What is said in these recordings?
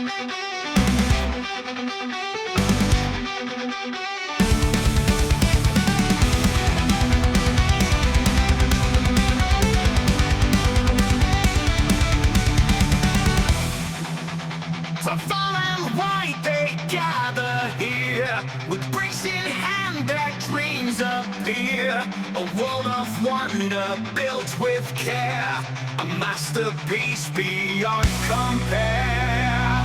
For fall and white they gather here, with bricks in hand their dreams appear. A world of wonder built with care, a masterpiece beyond compare.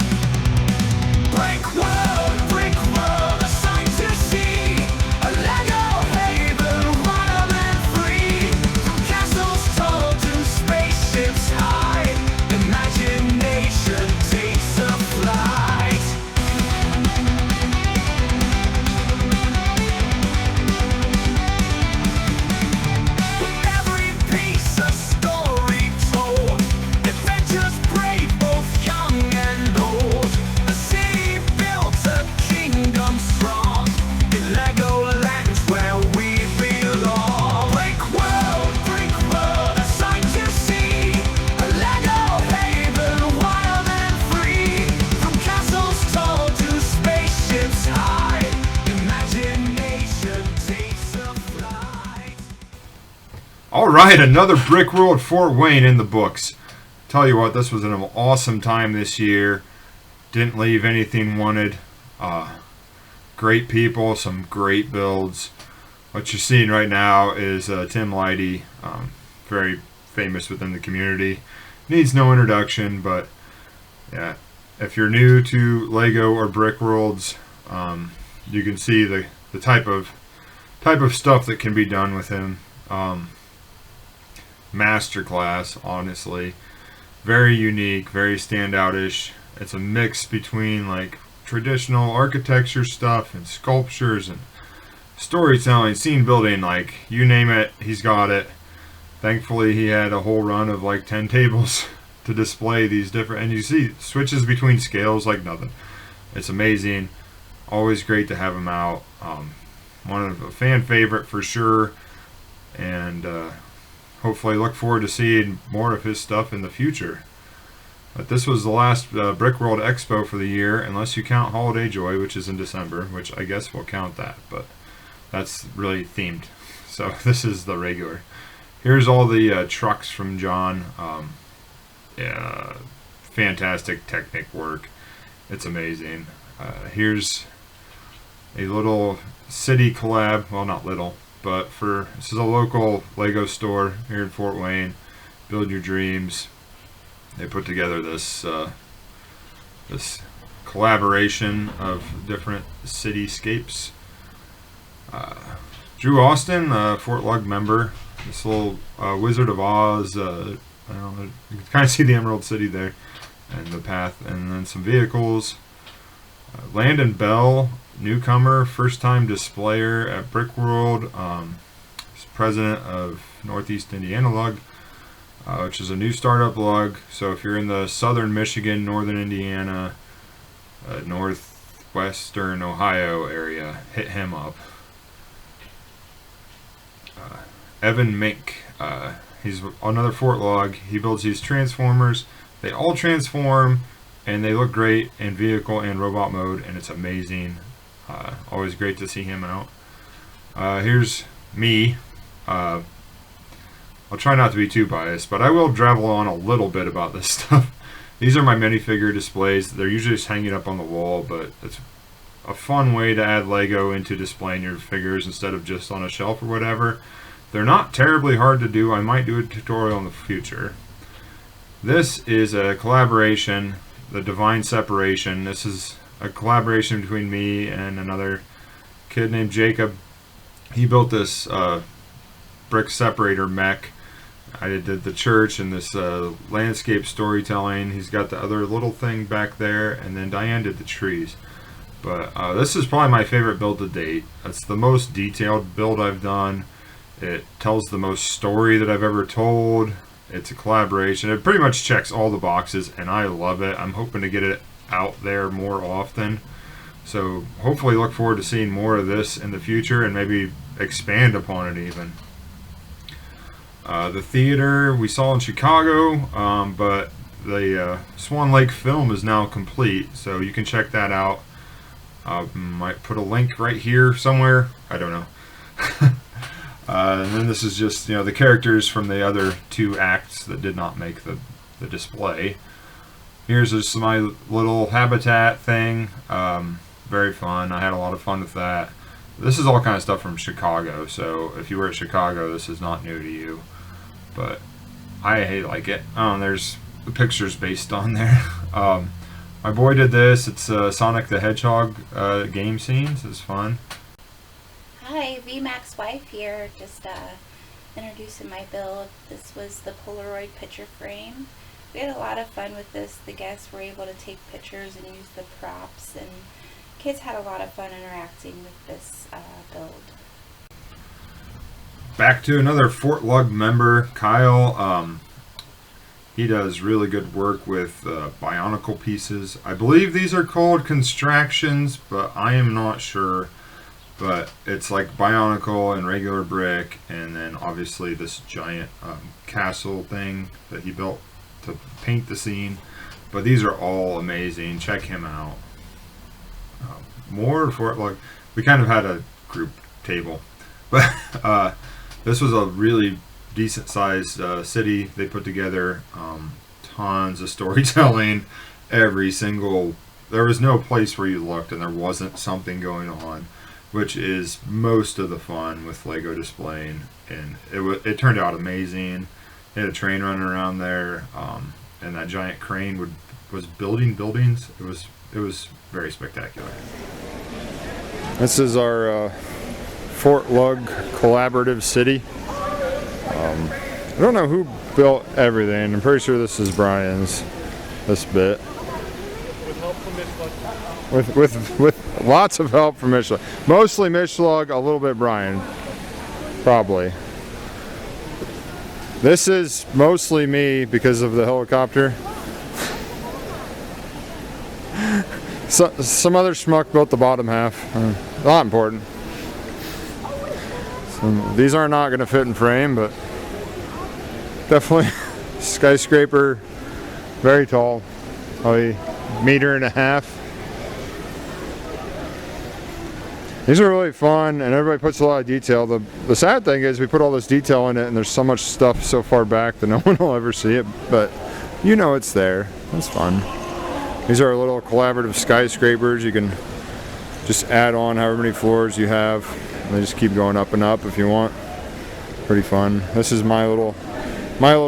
Brickworld, Brickworld, a sight to see, a Lego haven, wild and free. From castles tall to spaceships high, imagination takes a flight. With every piece a story told, adventures brave, both young and old. A city built, a kingdom strong, in Legoland where we belong. Brickworld, Brickworld, a sight to see, a Lego haven, wild and free. From castles tall to spaceships high, imagination takes a flight. All right, another Brickworld Fort Wayne in the books. Tell you what, this was an awesome time this year. Didn't leave anything wanted. Great people, some great builds. What you're seeing right now is Tim Leidy, very famous within the community. Needs no introduction, but yeah, if you're new to Lego or Brickworlds, you can see the type of stuff that can be done with him. Masterclass, honestly. Very unique, very standoutish. It's a mix between like traditional architecture stuff and sculptures and storytelling, scene building, like you name it, he's got it. Thankfully he had a whole run of like 10 tables to display these different, and you see switches between scales like nothing. It's amazing. Always great to have him out. One of a fan favorite for sure, and hopefully look forward to seeing more of his stuff in the future. But this was the last Brickworld Expo for the year, unless you count Holiday Joy, which is in December, which I guess we'll count that, but that's really themed. So this is the regular. Here's all the trucks from John. Yeah, fantastic technic work. It's amazing. Here's a little city collab. Well, not little, but this is a local Lego store here in Fort Wayne. Build your dreams. They put together this this collaboration of different cityscapes. Drew Austin, Fort Lug member. This little Wizard of Oz. I don't know. You can kind of see the Emerald City there, and the path, and then some vehicles. Landon Bell, newcomer, first-time displayer at Brickworld. He's president of Northeast Indiana Lug, which is a new startup lug. So if you're in the southern Michigan, northern Indiana, northwestern Ohio area, hit him up. Evan Mink, he's another Fort Lug. He builds these transformers. They all transform, and they look great in vehicle and robot mode, and it's amazing. Always great to see him out. Here's me. I'll try not to be too biased, but I will drivel on a little bit about this stuff. These are my minifigure displays. They're usually just hanging up on the wall, but it's a fun way to add Lego into displaying your figures instead of just on a shelf or whatever. They're not terribly hard to do. I might do a tutorial in the future. This is a collaboration, the Divine Separation. This is a collaboration between me and another kid named Jacob. He built this brick separator mech. I did the church and this landscape storytelling. He's got the other little thing back there, and then Diane did the trees. But this is probably my favorite build to date. It's the most detailed build I've done. It tells the most story that I've ever told. It's a collaboration. It pretty much checks all the boxes, and I love it. I'm hoping to get it out there more often. So hopefully look forward to seeing more of this in the future and maybe expand upon it even. The theater we saw in Chicago, but the Swan Lake film is now complete, so you can check that out. Might put a link right here somewhere. I don't know. And then this is just, you know, the characters from the other 2 acts that did not make the display. Here's just my little habitat thing. Very fun. I had a lot of fun with that. This is all kind of stuff from Chicago, so if you were at Chicago, this is not new to you. But I like it. Oh, and there's the pictures based on there. My boy did this. It's Sonic the Hedgehog game scenes. It's fun. Hi, VMAX wife here. Just introducing my build. This was the Polaroid picture frame. We had a lot of fun with this. The guests were able to take pictures and use the props, and kids had a lot of fun interacting with this build. Back to another Fort Lug member, Kyle. He does really good work with Bionicle pieces. I believe these are called constructions, but I am not sure. But it's like Bionicle and regular brick, and then obviously this giant castle thing that he built to paint the scene. But these are all amazing. Check him out. More Fort Lug. We kind of had a group table, but this was a really decent sized city they put together. Tons of storytelling. There was no place where you looked and there wasn't something going on, which is most of the fun with Lego displaying. And it turned out amazing. They had a train running around there, and that giant crane was building buildings. It was very spectacular. This is our Fort Lug collaborative city. I don't know who built everything. I'm pretty sure this is Brian's. This bit. With help from Mitch. With lots of help from Mitch. Mostly Mitch, a little bit Brian, probably. This is mostly me because of the helicopter. Some other schmuck built the bottom half. Not important. These are not going to fit in frame, but definitely skyscraper, very tall, probably 1.5 meters. These are really fun, and everybody puts a lot of detail. The sad thing is we put all this detail in it, and there's so much stuff so far back that no one will ever see it, but you know it's there. It's fun. These are little collaborative skyscrapers. You can just add on however many floors you have. They just keep going up and up if you want. Pretty fun. This is my little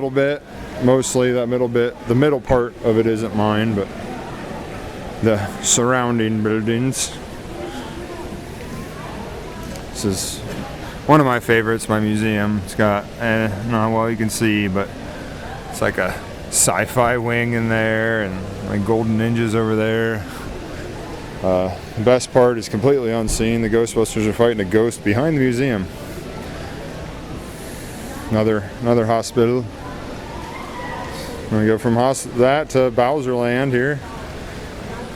bit. Mostly that middle bit. The middle part of it isn't mine, but the surrounding buildings. This is one of my favorites, my museum. It's got, not well you can see, but it's like a sci-fi wing in there, and like golden ninjas over there. The best part is completely unseen. The Ghostbusters are fighting a ghost behind the museum. Another hospital. We're gonna go from that to Bowser Land here.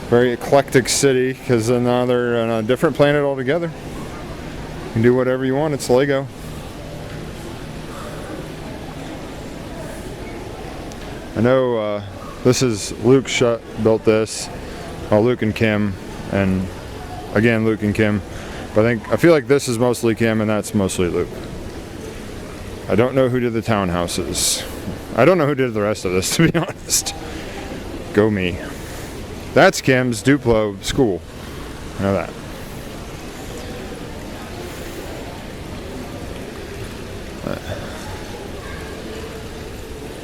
Very eclectic city, because now they're on a different planet altogether. You can do whatever you want. It's Lego. I know this is Luke built this. Well, Luke and Kim, and again Luke and Kim. But I feel like this is mostly Kim and that's mostly Luke. I don't know who did the townhouses. I don't know who did the rest of this, to be honest. Go me. That's Kim's Duplo school. I know that.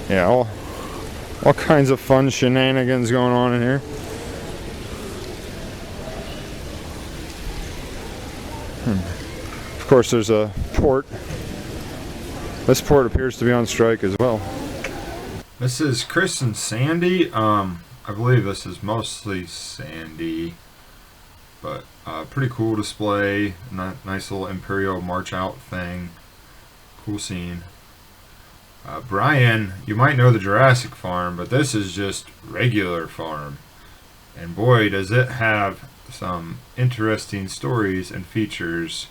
Yeah, all kinds of fun shenanigans going on in here. Of course, there's a port. This port appears to be on strike as well. This is Chris and Sandy. I believe this is mostly Sandy, but pretty cool display. Nice little Imperial March Out thing. Cool scene. Brian, you might know the Jurassic Farm, but this is just regular farm. And boy, does it have some interesting stories and features.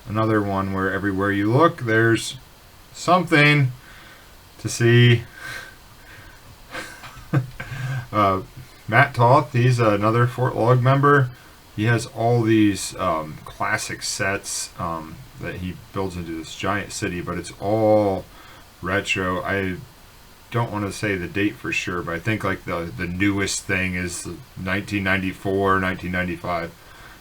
Another one where everywhere you look, there's something to see. Matt Toth, he's another Fort Log member. He has all these classic sets that he builds into this giant city, but it's all retro. I don't want to say the date for sure, but I think like the newest thing is 1994, 1995.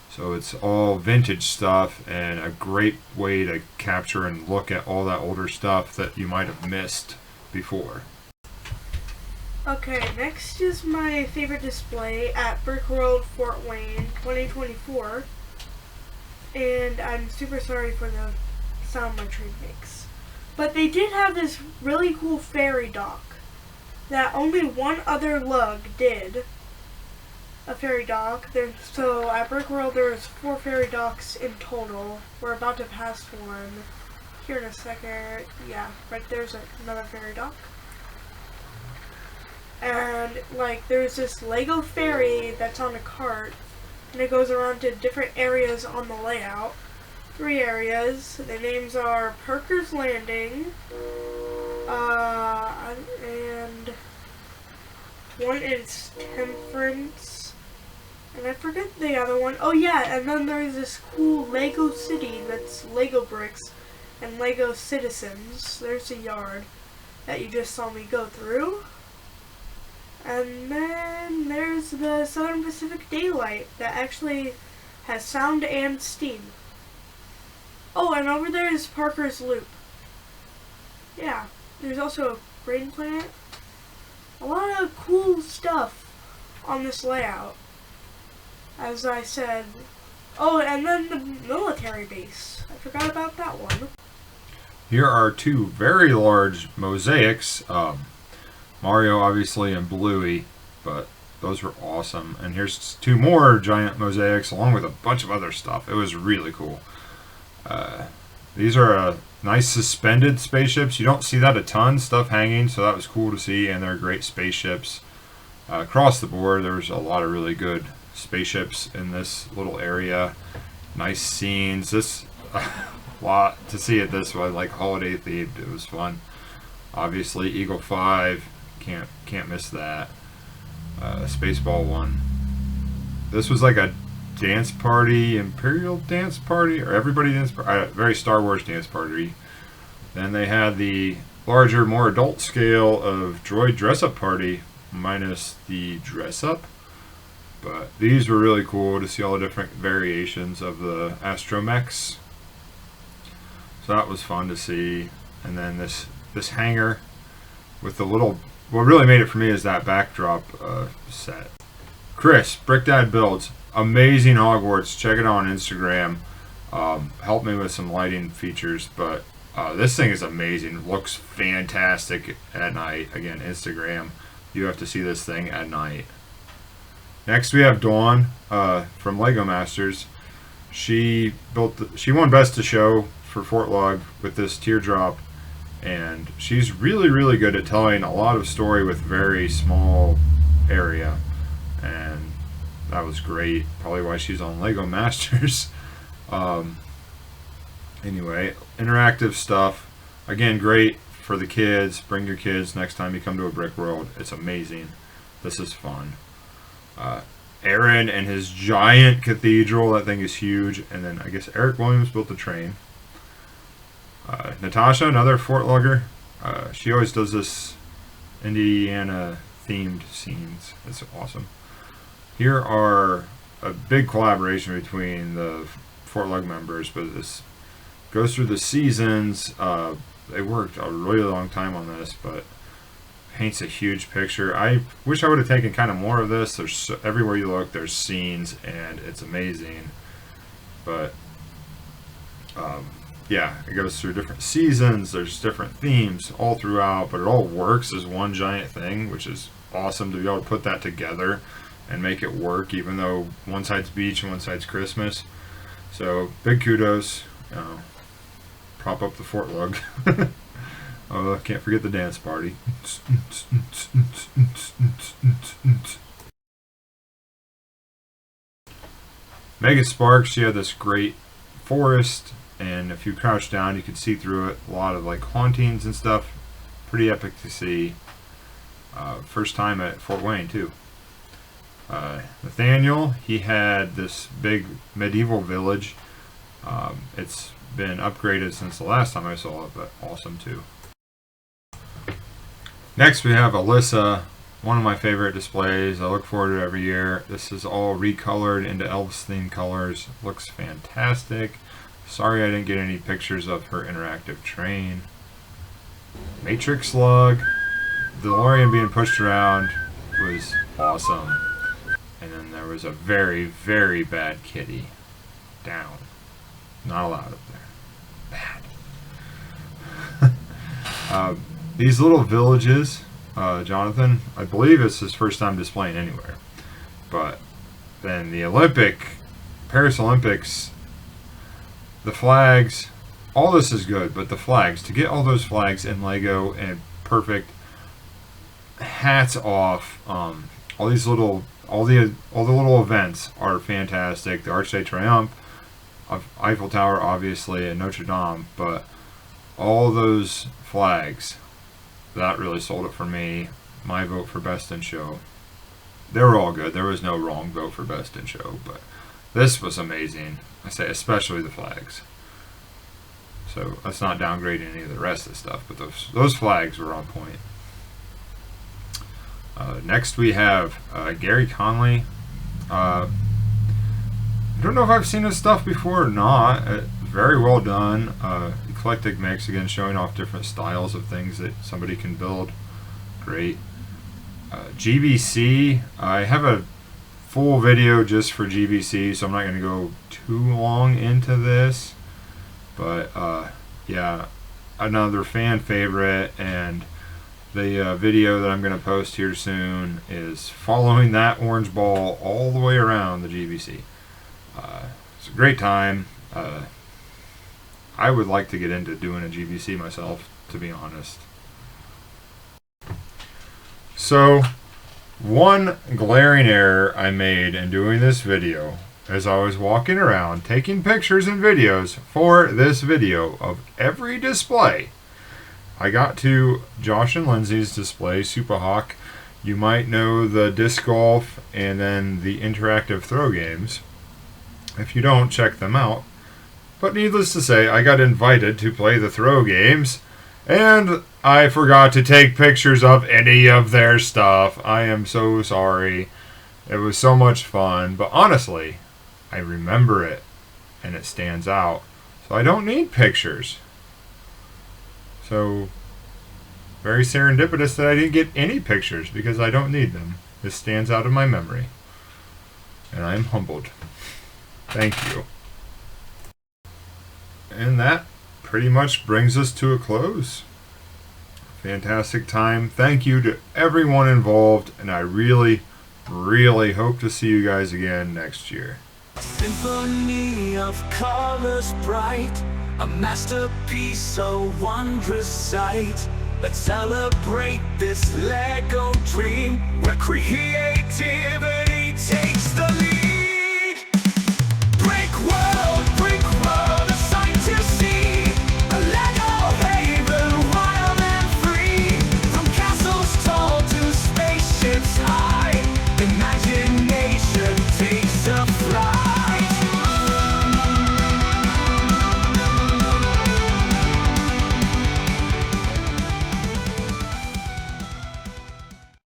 So it's all vintage stuff and a great way to capture and look at all that older stuff that you might have missed before. Okay, next is my favorite display at Brickworld Fort Wayne 2024. And I'm super sorry for the sound my train makes. But they did have this really cool ferry dock that only one other lug did. A ferry dock. So at Brickworld there's 4 ferry docks in total. We're about to pass one here in a second. Yeah, right there's another ferry dock. And like there's this Lego ferry that's on a cart, and it goes around to different areas on the layout. 3 areas. The names are Parker's Landing, and one is Temperance, and I forget the other one. Oh yeah, and then there's this cool Lego city that's Lego bricks and Lego citizens. There's a yard that you just saw me go through. And then there's the Southern Pacific Daylight that actually has sound and steam. Oh, and over there is Parker's Loop. Yeah, there's also a grain plant. A lot of cool stuff on this layout. As I said. Oh, and then the military base. I forgot about that one. Here are 2 very large mosaics. Mario obviously and Bluey, but those were awesome. And here's 2 more giant mosaics along with a bunch of other stuff. It was really cool. These are nice suspended spaceships. You don't see that a ton, stuff hanging, so that was cool to see, and they're great spaceships. Across the board, there's a lot of really good spaceships in this little area. Nice scenes. This a lot to see it this way, like holiday themed. It was fun. Obviously, Eagle 5. Can't miss that. Spaceball 1. This was like a dance party, Imperial dance party, or everybody dance party, very Star Wars dance party. Then they had the larger, more adult scale of droid dress-up party, minus the dress-up. But these were really cool to see all the different variations of the astromechs. So that was fun to see. And then this hangar with the little. What really made it for me is that backdrop set. Chris, Brick Dad Builds, amazing Hogwarts. Check it out on Instagram. Help me with some lighting features, but this thing is amazing. Looks fantastic at night. Again, Instagram. You have to see this thing at night. Next, we have Dawn from Lego Masters. She won Best of Show for Fort Log with this teardrop. And she's really, really good at telling a lot of story with very small area. And that was great. Probably why she's on Lego Masters. Anyway, interactive stuff. Again, great for the kids. Bring your kids next time you come to a Brickworld. It's amazing. This is fun. Aaron and his giant cathedral. That thing is huge. And then I guess Eric Williams built the train. Natasha, another Fort Logger. She always does this Indiana themed scenes. It's awesome. Here are a big collaboration between the Fort Log members, but this goes through the seasons. They worked a really long time on this, but paints a huge picture. I wish I would have taken kind of more of this. There's everywhere you look, there's scenes, and it's amazing. But yeah, it goes through different seasons. There's different themes all throughout, but it all works as one giant thing, which is awesome to be able to put that together and make it work, even though one side's beach and one side's Christmas. So big kudos. Prop up the Fort Log. Oh, can't forget the dance party. Megan Sparks, she had this great forest, and if you crouch down you can see through it. A lot of like hauntings and stuff. Pretty epic to see. First time at Fort Wayne too. Nathaniel, he had this big medieval village. It's been upgraded since the last time I saw it, but awesome too. Next we have Alyssa, one of my favorite displays. I look forward to it every year. This is all recolored into Elves themed colors. Looks fantastic. Sorry I didn't get any pictures of her interactive train. Matrix Slug. The DeLorean being pushed around was awesome. And then there was a very, very bad kitty. Down. Not allowed up there. Bad. These little villages, Jonathan, I believe it's his first time displaying anywhere. But then the Paris Olympics, the flags, all this is good, but the flags, to get all those flags in Lego and perfect, hats off. All the little events are fantastic. The Arch de Triomphe, of Eiffel Tower, obviously, and Notre Dame, but all those flags, that really sold it for me. My vote for Best in Show. They were all good. There was no wrong vote for Best in Show, but this was amazing. I say especially the flags. So let's not downgrade any of the rest of the stuff, but those flags were on point. Next we have Gary Conley. I don't know if I've seen his stuff before or not. Very well done. Eclectic mix, again, showing off different styles of things that somebody can build. Great. GBC, I have a full video just for GBC, so I'm not going to go too long into this. But yeah, another fan favorite, and the video that I'm going to post here soon is following that orange ball all the way around the GBC. It's a great time. I would like to get into doing a GBC myself, to be honest. So, one glaring error I made in doing this video as I was walking around taking pictures and videos for this video of every display. I got to Josh and Lindsay's display, Super Hawk. You might know the disc golf and then the interactive throw games. If you don't, check them out. But needless to say, I got invited to play the throw games, and I forgot to take pictures of any of their stuff. I am so sorry. It was so much fun, but honestly, I remember it, and it stands out. So I don't need pictures. So, very serendipitous that I didn't get any pictures, because I don't need them. This stands out in my memory. And I am humbled. Thank you. And that pretty much brings us to a close. Fantastic time. Thank you to everyone involved, and I really, really hope to see you guys again next year. Symphony of colors bright, a masterpiece, a wondrous sight. Let's celebrate this Lego dream. We're creating